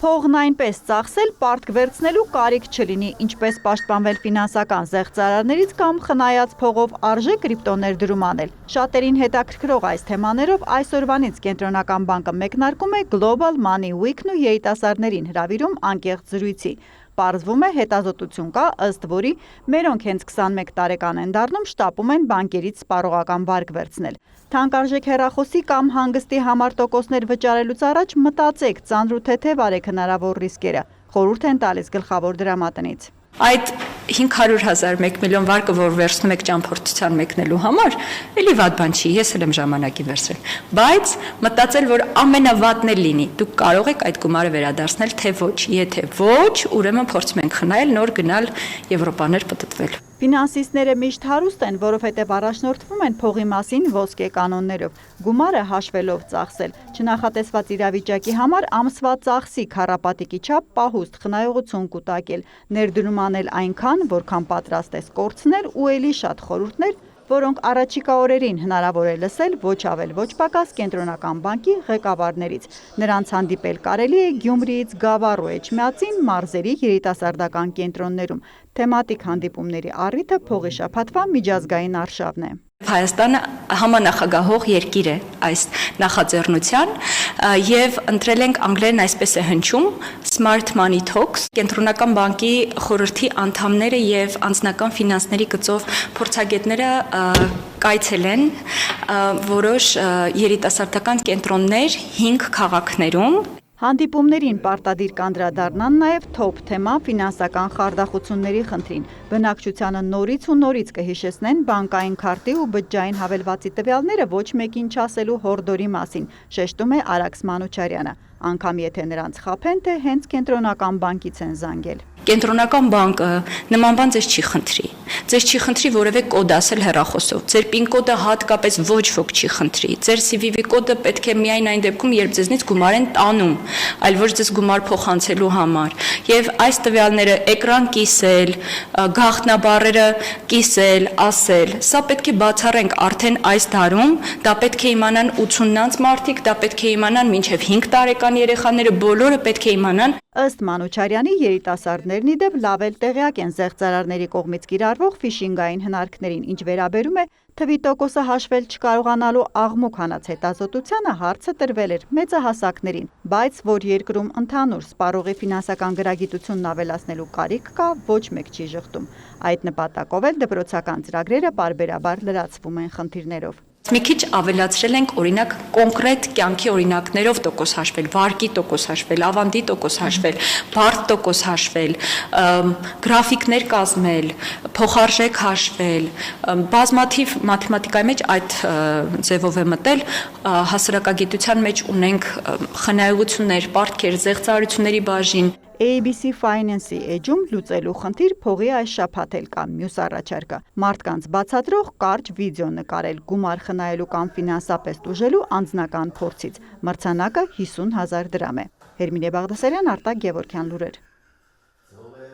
Փողն այնպես ծախսել, պարտք վերցնելու կարիք չլինի, ինչպես պաշտպանվել ֆինանսական զեղծարարներից կամ խնայած փողով արժե կրիպտոներ դրում անել։ Շատերին հետաքրքրող այս թեմաներով այսօրվանից Կենտրոնական բանկը մեկնարկում է Global Money Week-ն ու երիտասարդներին հրավիրում անկեղծ զրույցի։ Պարզվում է հետազոտություն կա, ըստ որի մերոնք հենց 21 տարեկան են դառնում, շտապում են բանկերից սպառողական վարկ վերցնել։ Թանկարժեք հեռախոսի կամ հանգստի համար տոկոսներ վճարելուց առաջ մտածեք, ծանր ու թեթև արեք հնարավոր ռիսկերը, խորհուրդ են տալիս գլխավոր դրամատնից։ Այդ 500,000 1 միլիոն վարկը, որ վերցնում եք ճամփորդության մեկնելու համար, էլի վատ բան չի, ես էլ եմ ժամանակի վերցրել։ Բայց մտածել, որ ամենավատն էլ լինի, դուք կարող եք այդ գումարը վերադարձնել, թե ոչ, եթե ոչ, ուրեմն փորձում ենք խնայել, նոր գնալ Եվրոպաներ պտտվել։ Ֆինանսիստները միշտ հարուստ են, որովհետև առաջնորդվում են փողի մասին ոսկե կանոններով։ Գումարը հաշվելով ծախսել, չնախատեսված իրավիճակի համար ամսվա ծախսի քառապատիկի չափ պահուստ խնայողություն կուտակել, ներդրում անել այնքան, որքան պատրաստ ես կորցնել ու էլի շատ խորհուրդներ, որոնք առաջիկա օրերին հնարավոր է լսել ոչ ավել ոչ պակաս Կենտրոնական բանկի ղեկավարներից։ Նրանց հանդիպել կարելի է Գյումրիից Գավառու Էջմիածին մարզերի երիտասարդական կենտրոններում։ Թեմատիկ հանդիպումների առիթը փողի շաբաթվա միջազգային արշավն է։ Հայաստանը համանախագահող երկիր է այս նախաձեռնության եւ ընտրել ենք անգլերեն այսպես է հնչում Smart Money Talks Կենտրոնական բանկի խորհրդի անդամները եւ անձնական ֆինանսների գծով փորձագետները կայցել են որոշ երիտասարդական կենտրոններ 5 քաղաքներում։ Հանդիպումներին պարտադիր կանդրադառնան նաև թոփ թեմա ֆինանսական խարդախությունների խնդրին։ Բնակչությանը նորից ու նորից կհիշեցնեն բանկային քարտի ու բջջային հավելվածի տվյալները ոչ մեկին չասելու հորդորի մասին, շեշտում է Արաքս Մանուչարյանը, անգամ եթե նրանց խաբեն, թե հենց Կենտրոնական բանկից են զանգել։ Կենտրոնական բանկը նման բան ձեզ չի խնդրի։ Ձեզ չի խնդրի որևէ կոդ ասել հեռախոսով։ Ձեր PIN կոդը հատկապես ոչ ոք չի խնդրի։ Ձեր CVV կոդը պետք է միայն այն դեպքում, երբ ձեզնից գումար են տանում, այլ ոչ ձեզ գումար փոխանցելու համար։ Եւ այս տվյալները էկրան կիսել, գաղտնաբառերը կիսել, ասել, սա պետք է բացառենք արդեն այս դարում, դա պետք է իմանան 80-նանց մարդիկ, դա պետք է իմանան մինչեւ 5 տարեկան երեխաները, բոլորը պետք է իմանան։ Ըստ Մանուչարյանի երիտասարդներն ի դեպ լավ էլ տեղյակ են զեղծարարների կողմից կիրառվող ֆիշինգային հնարքներին, ինչ վերաբերում է թվի տոկոսը հաշվել չկարողանալու աղմուկ հանած հետազոտությանը հարցը տրվել էր մեծահասակներին, բայց որ երկրում ընդհանուր սպառողի ֆինանսական գրագիտությունն ավելացնելու կարիք կա, ոչ մեկ չի ժխտում։ Այդ նպատակով էլ դպրոցական ծրագրերը պարբերաբար լրացվում են խնդիրներով։ Մի քիչ ավելացրել ենք օրինակ կոնկրետ կյանքի օրինակներով տոկոս հաշվել, վարկի տոկոս հաշվել, ավանդի տոկոս հաշվել, բարդ տոկոս հաշվել, գրաֆիկներ կազմել, փոխարժեք հաշվել, բազմաթիվ մաթեմատիկայի մեջ այդ ձևով է մտել, հասարակագիտության մեջ ունենք խնայողություններ, պարտքեր, զեղծարարությունների բաժին։ ABC Finance-ի էջում լուծելու խնդիր փողի այս շաբաթ էլ կա մյուս առաջարկը։ Մարդկանց բացատրող կարճ վիդեո նկարել գումար խնայելու կամ ֆինանսապես տուժելու անձնական փորձից։ Մրցանակը 50,000 դրամ է։ Հերմինե Բաղդասարյան, Արտակ Գևորգյան լուրեր։